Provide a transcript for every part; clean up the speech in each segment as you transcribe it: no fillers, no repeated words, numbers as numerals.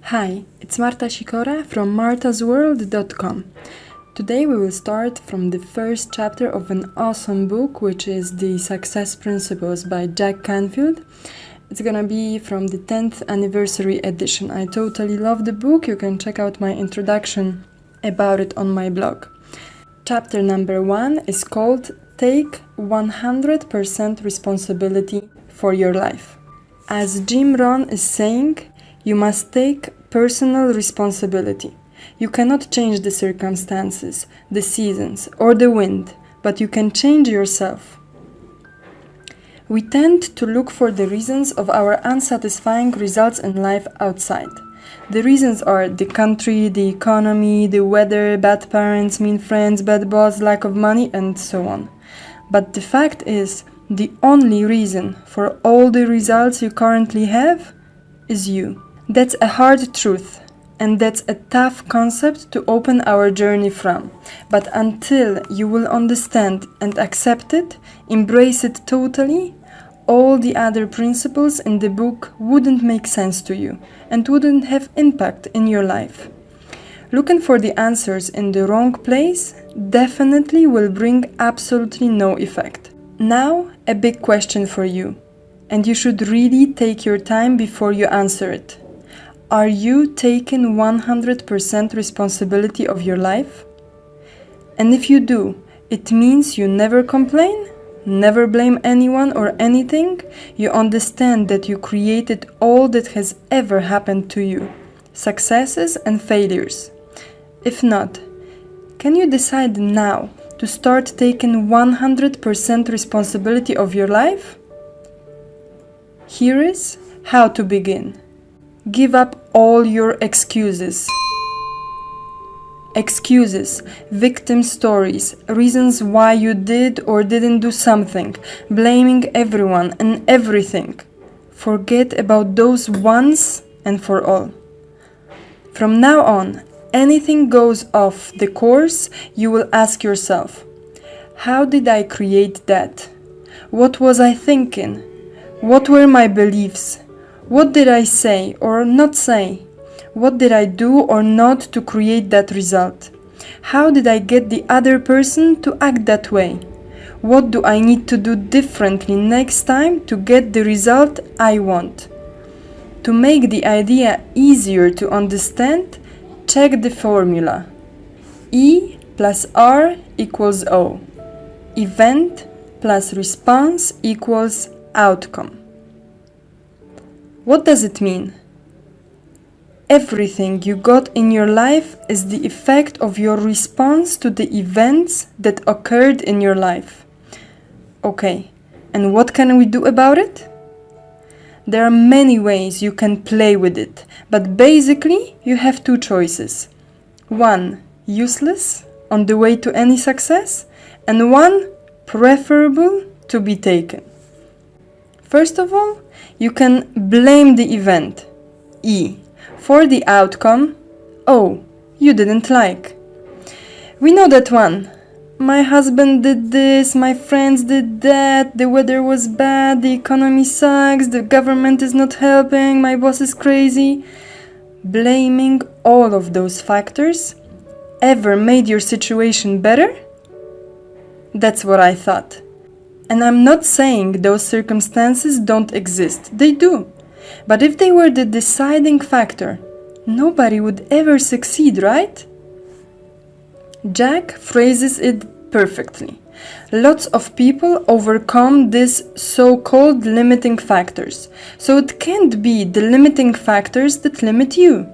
Hi, it's Marta Sikora from martasworld.com. Today we will start from the first chapter of an awesome book, which is The Success Principles by Jack Canfield. It's gonna be from the 10th anniversary edition. I totally love the book. You can check out my introduction about it on my blog. Chapter number 1 is called Take 100% Responsibility for Your Life. As Jim Rohn is saying, you must take personal responsibility. You cannot change the circumstances, the seasons, or the wind, but you can change yourself. We tend to look for the reasons of our unsatisfying results in life outside. The reasons are the country, the economy, the weather, bad parents, mean friends, bad boss, lack of money, and so on. But the fact is, the only reason for all the results you currently have is you. That's a hard truth, and that's a tough concept to open our journey from. But until you will understand and accept it, embrace it totally, all the other principles in the book wouldn't make sense to you and wouldn't have impact in your life. Looking for the answers in the wrong place definitely will bring absolutely no effect. Now, a big question for you, and you should really take your time before you answer it. Are you taking 100% responsibility of your life? And if you do, it means you never complain, never blame anyone or anything. You understand that you created all that has ever happened to you, successes and failures. If not, can you decide now to start taking 100% responsibility of your life? Here is how to begin. Give up all your excuses. Excuses, victim stories, reasons why you did or didn't do something, blaming everyone and everything. Forget about those once and for all. From now on, anything goes off the course, you will ask yourself, how did I create that? What was I thinking? What were my beliefs? What did I say or not say? What did I do or not to create that result? How did I get the other person to act that way? What do I need to do differently next time to get the result I want? To make the idea easier to understand, check the formula. E plus R equals O. Event plus response equals outcome. What does it mean? Everything you got in your life is the effect of your response to the events that occurred in your life. Okay, and what can we do about it? There are many ways you can play with it, but basically you have two choices. One, useless, on the way to any success, and one, preferable, to be taken. First of all, you can blame the event, E, for the outcome, O, you didn't like. We know that one. My husband did this, my friends did that, the weather was bad, the economy sucks, the government is not helping, my boss is crazy. Blaming all of those factors ever made your situation better? That's what I thought. And I'm not saying those circumstances don't exist. They do. But if they were the deciding factor, nobody would ever succeed, right? Jack phrases it perfectly. Lots of people overcome these so-called limiting factors. So it can't be the limiting factors that limit you.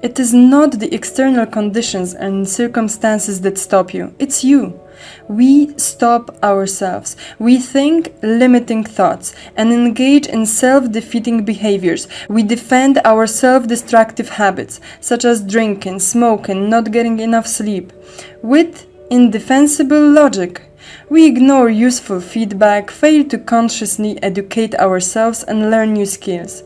It is not the external conditions and circumstances that stop you. It's you. We stop ourselves. We think limiting thoughts and engage in self-defeating behaviors. We defend our self-destructive habits, such as drinking, smoking, not getting enough sleep, with indefensible logic. We ignore useful feedback, fail to consciously educate ourselves and learn new skills,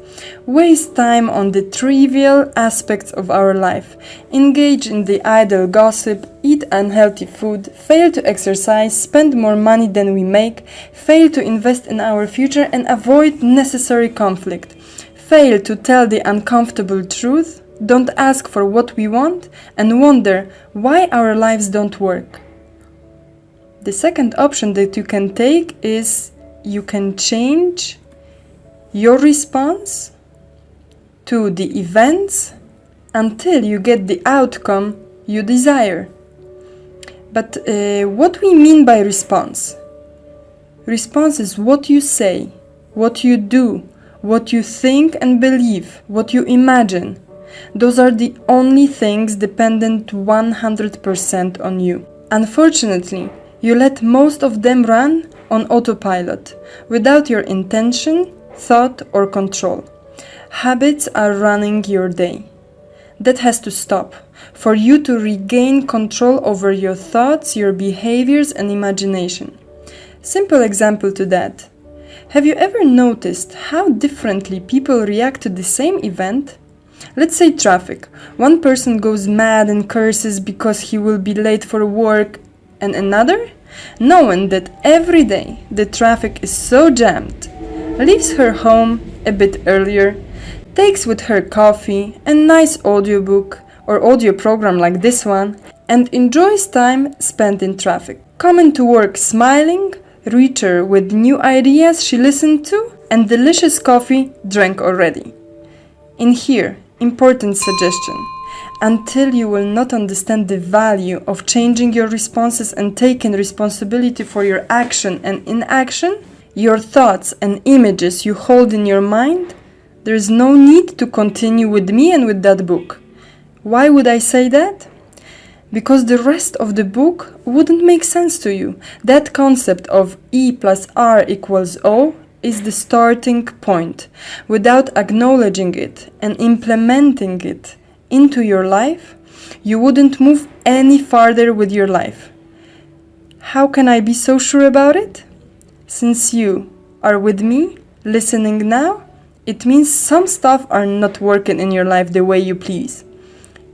waste time on the trivial aspects of our life, engage in the idle gossip, eat unhealthy food, fail to exercise, spend more money than we make, fail to invest in our future and avoid necessary conflict, fail to tell the uncomfortable truth, don't ask for what we want, and wonder why our lives don't work. The second option that you can take is you can change your response to the events until you get the outcome you desire. But what we mean by response? Response is what you say, what you do, what you think and believe, what you imagine. Those are the only things dependent 100% on you. Unfortunately, you let most of them run on autopilot, without your intention, thought or control. Habits are running your day. That has to stop, for you to regain control over your thoughts, your behaviors and imagination. Simple example to that. Have you ever noticed how differently people react to the same event? Let's say traffic. One person goes mad and curses because he will be late for work, and another, knowing that every day the traffic is so jammed, leaves her home a bit earlier, takes with her coffee and nice audiobook or audio program like this one, and enjoys time spent in traffic. Coming to work smiling, richer with new ideas she listened to, and delicious coffee drank already. In here, important suggestion. Until you will not understand the value of changing your responses and taking responsibility for your action and inaction, your thoughts and images you hold in your mind, there is no need to continue with me and with that book. Why would I say that? Because the rest of the book wouldn't make sense to you. That concept of E plus R equals O is the starting point. Without acknowledging it and implementing it into your life, you wouldn't move any farther with your life. How can I be so sure about it? Since you are with me, listening now, it means some stuff are not working in your life the way you please,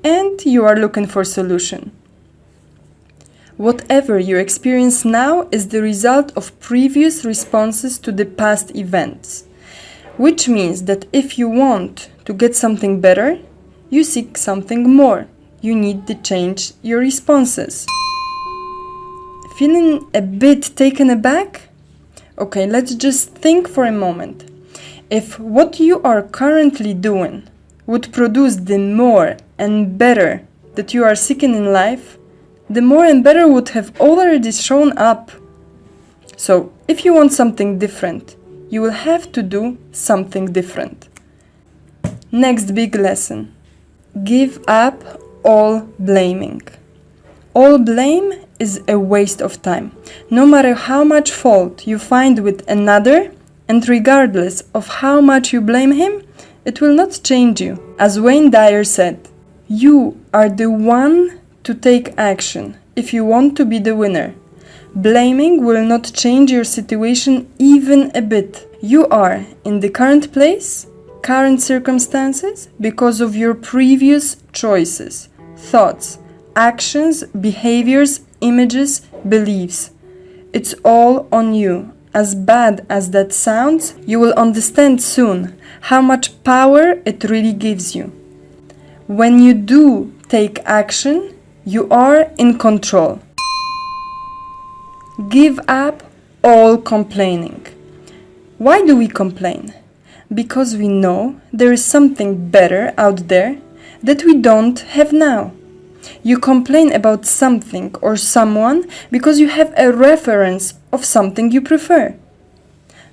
and you are looking for a solution. Whatever you experience now is the result of previous responses to the past events, which means that if you want to get something better, you seek something more. You need to change your responses. Feeling a bit taken aback? Okay, let's just think for a moment. If what you are currently doing would produce the more and better that you are seeking in life, the more and better would have already shown up. So, if you want something different, you will have to do something different. Next big lesson. Give up all blaming. All blame is a waste of time. No matter how much fault you find with another, and regardless of how much you blame him, it will not change you. As Wayne Dyer said, you are the one to take action if you want to be the winner. Blaming will not change your situation even a bit. You are in the current place, current circumstances, because of your previous choices, thoughts, actions, behaviors, images, beliefs. It's all on you. As bad as that sounds, you will understand soon how much power it really gives you. When you do take action, you are in control. Give up all complaining. Why do we complain? Because we know there is something better out there that we don't have now. You complain about something or someone because you have a reference of something you prefer.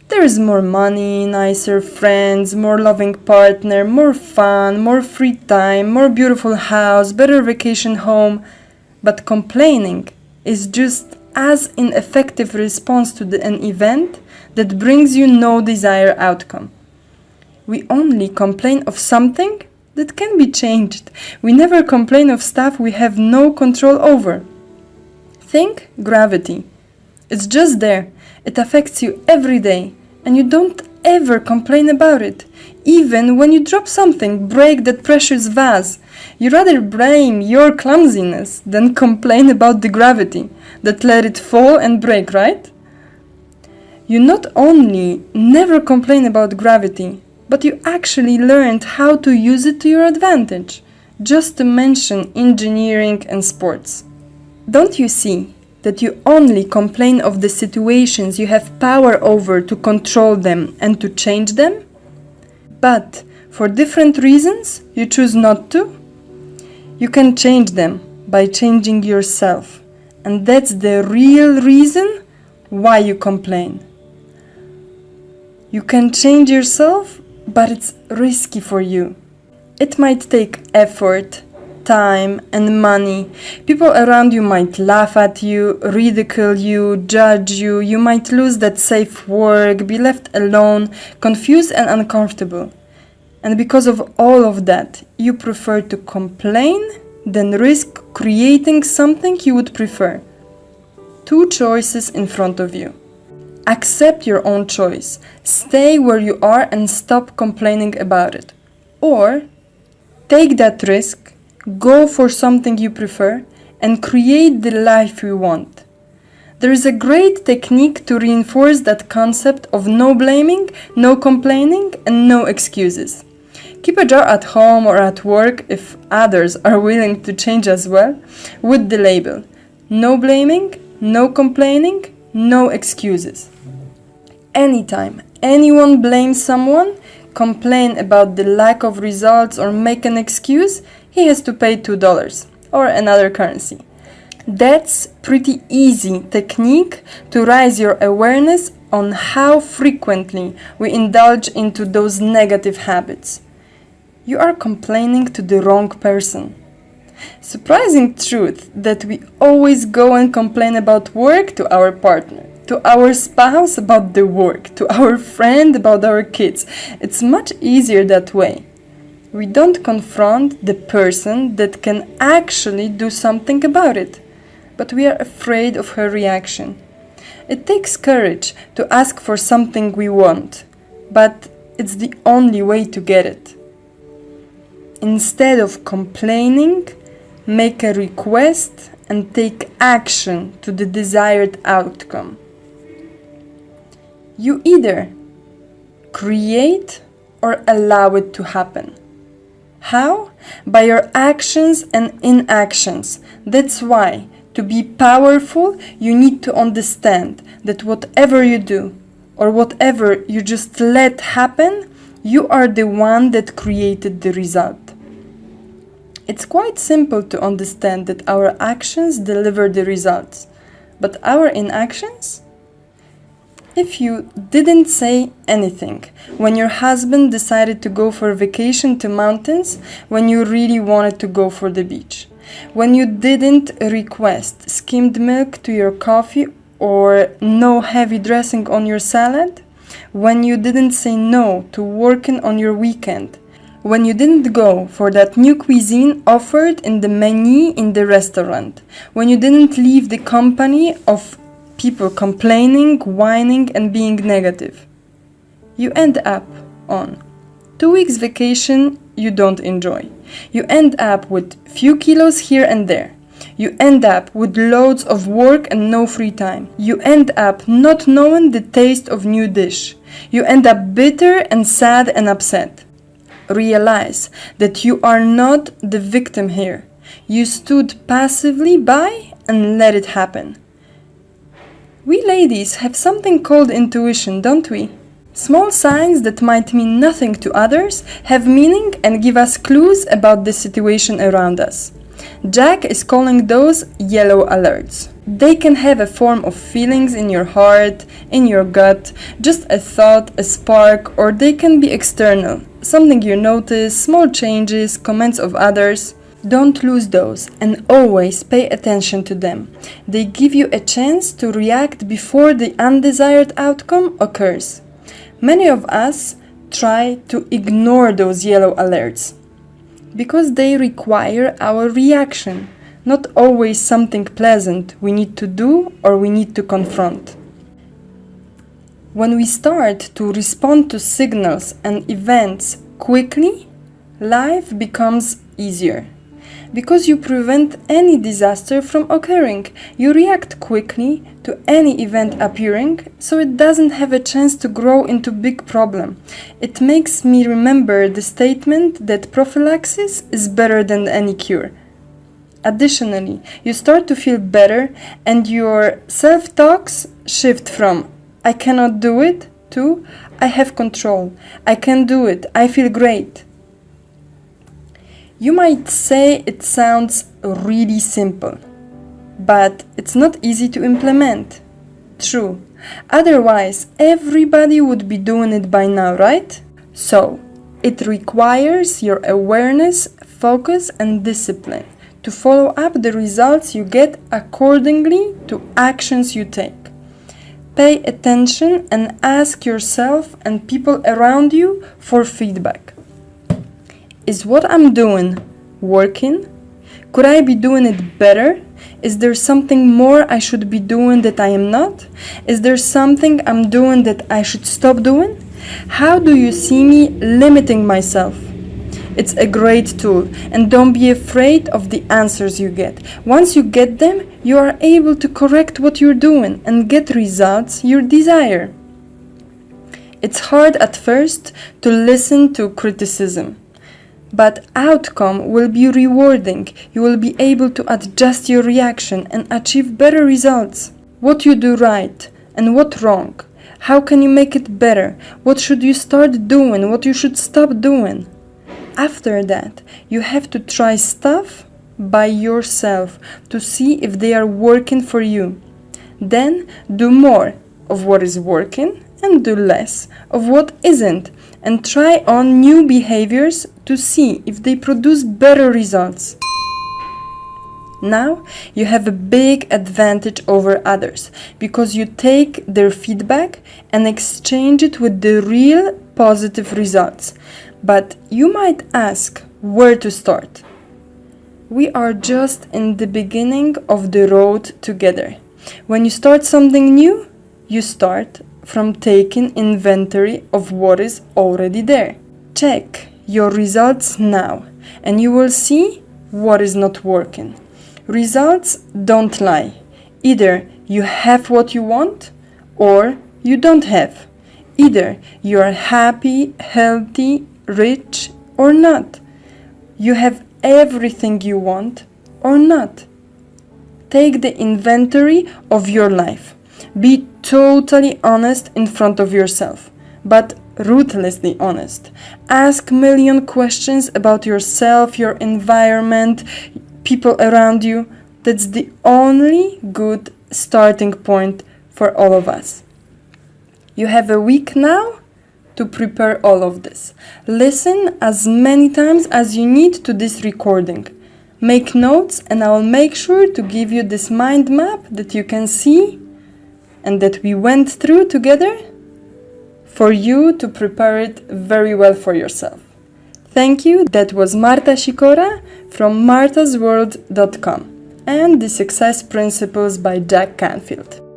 There is more money, nicer friends, more loving partner, more fun, more free time, more beautiful house, better vacation home. But complaining is just as ineffective response to an event that brings you no desired outcome. We only complain of something that can be changed. We never complain of stuff we have no control over. Think gravity. It's just there. It affects you every day, and you don't ever complain about it. Even when you drop something, break that precious vase, you rather blame your clumsiness than complain about the gravity that let it fall and break, right? You not only never complain about gravity, but you actually learned how to use it to your advantage, just to mention engineering and sports. Don't you see that you only complain of the situations you have power over to control them and to change them? But for different reasons, you choose not to? You can change them by changing yourself, and that's the real reason why you complain. You can change yourself, but it's risky for you. It might take effort, time, and money. People around you might laugh at you, ridicule you, judge you. You might lose that safe work, be left alone, confused and uncomfortable. And because of all of that, you prefer to complain than risk creating something you would prefer. Two choices in front of you. Accept your own choice. Stay where you are and stop complaining about it. Or take that risk, go for something you prefer, and create the life you want. There is a great technique to reinforce that concept of no blaming, no complaining, and no excuses. Keep a jar at home or at work, if others are willing to change as well, with the label no blaming, no complaining, no excuses. Anytime anyone blames someone, complain about the lack of results or make an excuse, he has to pay $2 or another currency. That's pretty easy technique to raise your awareness on how frequently we indulge into those negative habits. You are complaining to the wrong person. Surprising truth that we always go and complain about work to our partner, to our spouse about the work, to our friend about our kids. It's much easier that way. We don't confront the person that can actually do something about it, but we are afraid of her reaction. It takes courage to ask for something we want, but it's the only way to get it. Instead of complaining, make a request and take action to the desired outcome. You either create or allow it to happen. How? By your actions and inactions. That's why, to be powerful, you need to understand that whatever you do or whatever you just let happen, you are the one that created the result. It's quite simple to understand that our actions deliver the results, but our inactions? If you didn't say anything when your husband decided to go for a vacation to mountains when you really wanted to go for the beach, when you didn't request skimmed milk to your coffee or no heavy dressing on your salad, when you didn't say no to working on your weekend, when you didn't go for that new cuisine offered in the menu in the restaurant, when you didn't leave the company of people complaining, whining, and being negative, you end up on 2 weeks vacation you don't enjoy. You end up with few kilos here and there. You end up with loads of work and no free time. You end up not knowing the taste of new dish. You end up bitter and sad and upset. Realize that you are not the victim here. You stood passively by and let it happen. We ladies have something called intuition, don't we? Small signs that might mean nothing to others have meaning and give us clues about the situation around us. Jack is calling those yellow alerts. They can have a form of feelings in your heart, in your gut, just a thought, a spark, or they can be external. Something you notice, small changes, comments of others. Don't lose those and always pay attention to them. They give you a chance to react before the undesired outcome occurs. Many of us try to ignore those yellow alerts because they require our reaction, not always something pleasant we need to do or we need to confront. When we start to respond to signals and events quickly, life becomes easier. Because you prevent any disaster from occurring. You react quickly to any event appearing, so it doesn't have a chance to grow into big problem. It makes me remember the statement that prophylaxis is better than any cure. Additionally, you start to feel better and your self-talks shift from I cannot do it to I have control, I can do it, I feel great. You might say it sounds really simple, but it's not easy to implement. True. Otherwise, everybody would be doing it by now, right? So, it requires your awareness, focus, and discipline to follow up the results you get accordingly to actions you take. Pay attention and ask yourself and people around you for feedback. Is what I'm doing working? Could I be doing it better? Is there something more I should be doing that I am not? Is there something I'm doing that I should stop doing? How do you see me limiting myself? It's a great tool, and don't be afraid of the answers you get. Once you get them, you are able to correct what you're doing and get results you desire. It's hard at first to listen to criticism, but outcome will be rewarding. You will be able to adjust your reaction and achieve better results. What you do right and what wrong. How can you make it better? What should you start doing? What you should stop doing? After that, you have to try stuff by yourself to see if they are working for you. Then do more of what is working and do less of what isn't, and try on new behaviors to see if they produce better results. Now you have a big advantage over others because you take their feedback and exchange it with the real positive results. But you might ask where to start. We are just in the beginning of the road together. When you start something new, you start from taking inventory of what is already there. Check your results now and you will see what is not working. Results don't lie. Either you have what you want or you don't have. Either you are happy, healthy, rich or not. You have everything you want or not. Take the inventory of your life. Be totally honest in front of yourself, but ruthlessly honest. Ask million questions about yourself, your environment, people around you. That's the only good starting point for all of us. You have a week now to prepare all of this. Listen as many times as you need to this recording. Make notes and I will make sure to give you this mind map that you can see and that we went through together for you to prepare it very well for yourself. Thank you. That was Marta Sikora from martasworld.com and The Success Principles by Jack Canfield.